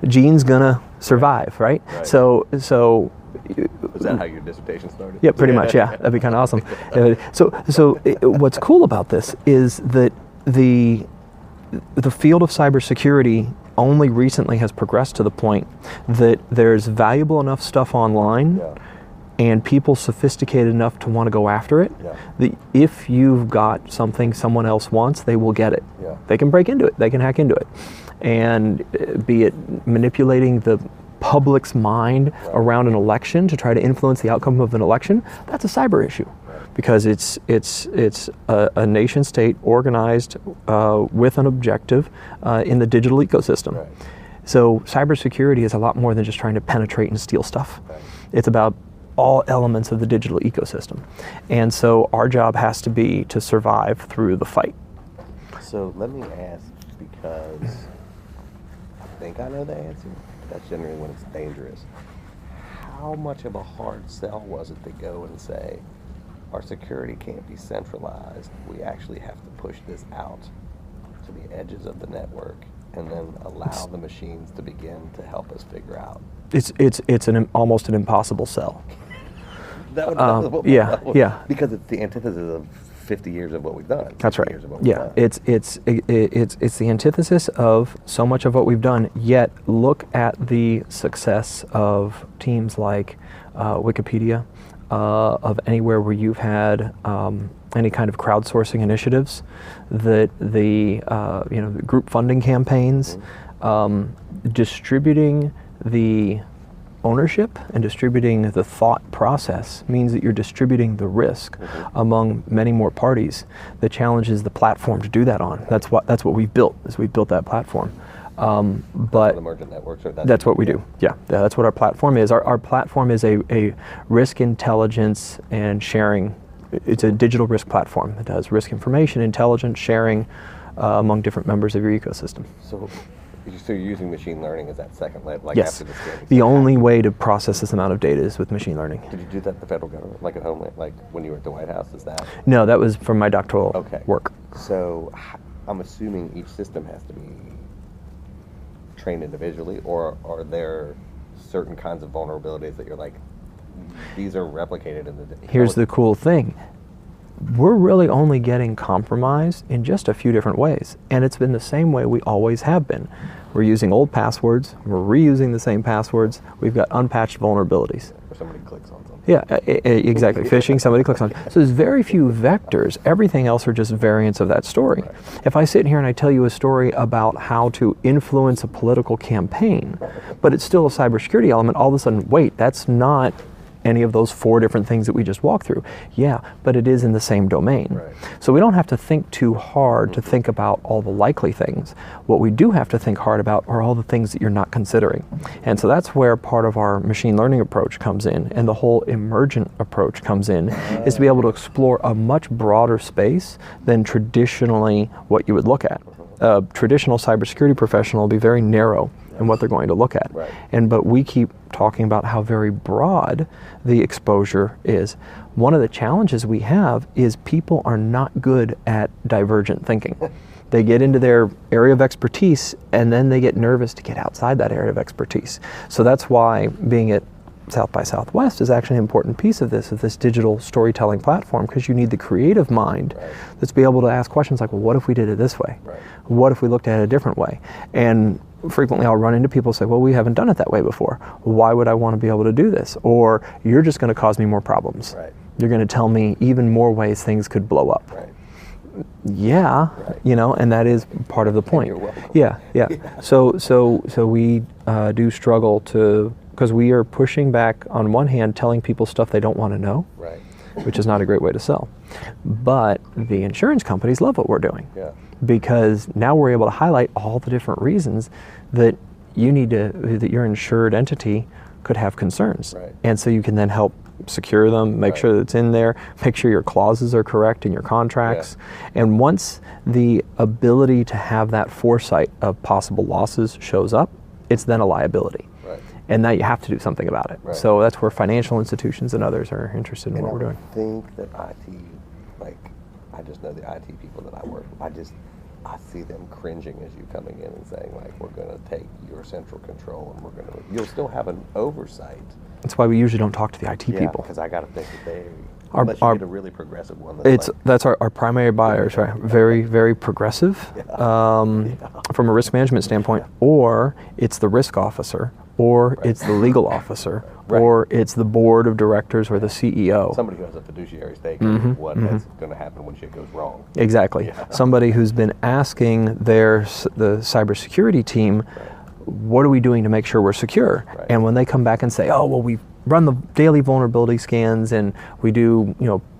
gene's gonna survive, right? So Is that how your dissertation started? yeah, pretty much. Yeah, that'd be kind of awesome. What's cool about this is that the field of cybersecurity only recently has progressed to the point that there's valuable enough stuff online and people sophisticated enough to want to go after it, that if you've got something someone else wants, they will get it. They can break into it, they can hack into it. And be it manipulating the public's mind around an election to try to influence the outcome of an election, that's a cyber issue. Because it's a nation state organized with an objective in the digital ecosystem. So cybersecurity is a lot more than just trying to penetrate and steal stuff. It's about all elements of the digital ecosystem. And so our job has to be to survive through the fight. So let me ask, because I think I know the answer. That's generally when it's dangerous. How much of a hard sell was it to go and say, our security can't be centralized. We actually have to push this out to the edges of the network and then allow the machines to begin to help us figure out. It's almost an impossible sell. Yeah. Because it's the antithesis of 50 years of what we've done. That's right. Yeah, it's the antithesis of so much of what we've done. Yet look at the success of teams like Wikipedia, of anywhere where you've had any kind of crowdsourcing initiatives, that the group funding campaigns, distributing the ownership and distributing the thought process means that you're distributing the risk among many more parties. The challenge is the platform to do that on. That's what we've built. We've built that platform. But emergent networks, that's what we do. Yeah, that's what our platform is. Our platform is a risk intelligence and sharing. It's a digital risk platform. It does risk information, intelligence, sharing among different members of your ecosystem. So you're using machine learning as that second layer? Yes. After the only way to process this amount of data is with machine learning. Did you do that at the federal government, like at home, like when you were at the White House? Is that? No, that was from my doctoral work. So I'm assuming each system has to be trained individually, or are there certain kinds of vulnerabilities that you're like, these are replicated in the... Here's the cool thing. We're really only getting compromised in just a few different ways. And it's been the same way we always have been. We're using old passwords, we're reusing the same passwords, we've got unpatched vulnerabilities. Or somebody clicks on something. Yeah, exactly. Phishing, somebody clicks on. So there's very few vectors. Everything else are just variants of that story. Right. If I sit here and I tell you a story about how to influence a political campaign, but it's still a cybersecurity element, all of a sudden, wait, that's not any of those 4 different things that we just walked through. Yeah, but it is in the same domain. Right. So we don't have to think too hard to think about all the likely things. What we do have to think hard about are all the things that you're not considering. And so that's where part of our machine learning approach comes in, and the whole emergent approach comes in, is to be able to explore a much broader space than traditionally what you would look at. A traditional cybersecurity professional will be very narrow in what they're going to look at. Right. But we keep talking about how very broad the exposure is. One of the challenges we have is people are not good at divergent thinking. They get into their area of expertise and then they get nervous to get outside that area of expertise. So that's why being at South by Southwest is actually an important piece of this digital storytelling platform, because you need the creative mind that's be able to ask questions like, well, what if we did it this way? Right. What if we looked at it a different way? And frequently I'll run into people who say, well, we haven't done it that way before. Why would I want to be able to do this? Or you're just going to cause me more problems. Right. You're going to tell me even more ways things could blow up. Right. Yeah, and that is part of the point. You're welcome. Yeah. So we do struggle to, because we are pushing back on one hand, telling people stuff they don't want to know, Right. which is not a great way to sell. But the insurance companies love what we're doing. Yeah. Because now we're able to highlight all the different reasons that that your insured entity could have concerns. Right. And so you can then help secure them, make sure that it's in there, make sure your clauses are correct in your contracts. Yeah. And once the ability to have that foresight of possible losses shows up, it's then a liability. Right. And now you have to do something about it. Right. So that's where financial institutions and others are interested in what we're doing. I think that IT, I just know the IT people that I work with, I see them cringing as you coming in and saying, like, we're going to take your central control and we're going to, you'll still have an oversight. That's why we usually don't talk to the IT people. Because I got to think that they, Our- unless you our- get a really progressive one. That's That's our primary buyers, right? Very, very progressive from a risk management standpoint, or it's the risk officer, or it's the legal officer, Right. or it's the board of directors or the CEO. somebody who has a fiduciary stake in what that's going to happen when shit goes wrong. Exactly. Somebody who's been asking the cybersecurity team, what are we doing to make sure we're secure? Right. And when they come back and say, oh, well, we run the daily vulnerability scans and we do,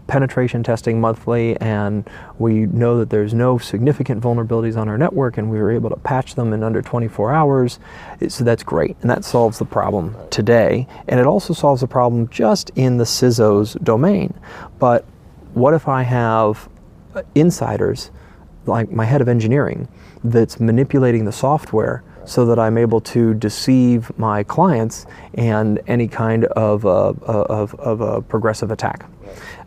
penetration testing monthly, and we know that there's no significant vulnerabilities on our network, and we were able to patch them in under 24 hours. So that's great, and that solves the problem today. And it also solves the problem just in the CISO's domain. But what if I have insiders, like my head of engineering, that's manipulating the software so that I'm able to deceive my clients and any kind of a progressive attack?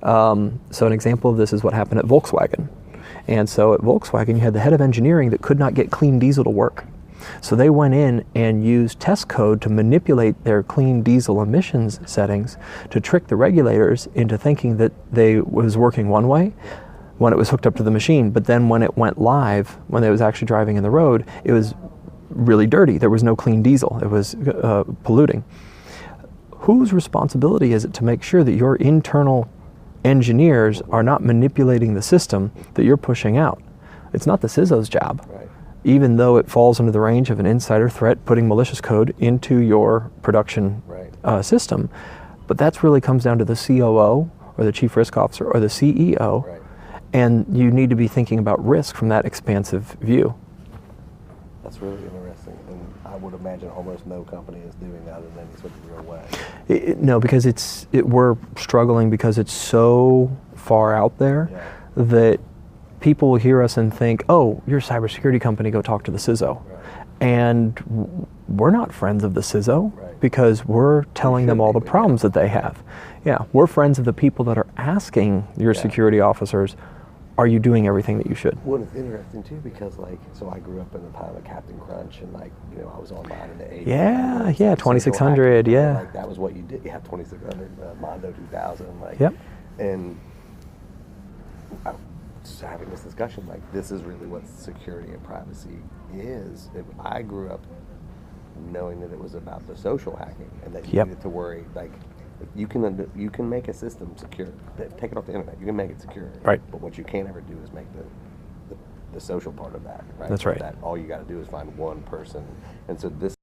So an example of this is what happened at Volkswagen. And so at Volkswagen, you had the head of engineering that could not get clean diesel to work. So they went in and used test code to manipulate their clean diesel emissions settings to trick the regulators into thinking that they was working one way when it was hooked up to the machine. But then when it went live, when it was actually driving in the road, it was really dirty. There was no clean diesel. It was polluting. Whose responsibility is it to make sure that your internal engineers are not manipulating the system that you're pushing out? It's not the CISO's job, even though it falls under the range of an insider threat putting malicious code into your production system. But that really comes down to the COO or the chief risk officer or the CEO, and you need to be thinking about risk from that expansive view. That's really interesting, and I would imagine almost no company is doing that in any sort of real way. No, because we're struggling because it's so far out there that people will hear us and think, oh, you're a cybersecurity company, go talk to the CISO. And we're not friends of the CISO because we're telling them all the problems that they have. Yeah, we're friends of the people that are asking your security officers, are you doing everything that you should? Well, it's interesting too because, so I grew up in the time of Captain Crunch, and I was online in the 80s. Yeah, 2600, that was what you did. You had 2600, Mondo 2000, and I was having this discussion, this is really what security and privacy is. I grew up knowing that it was about the social hacking, and that you needed to worry, you can make a system secure. Take it off the internet. You can make it secure. Right. But what you can't ever do is make the social part of that. Right. That's right. That all you got to do is find one person. And so this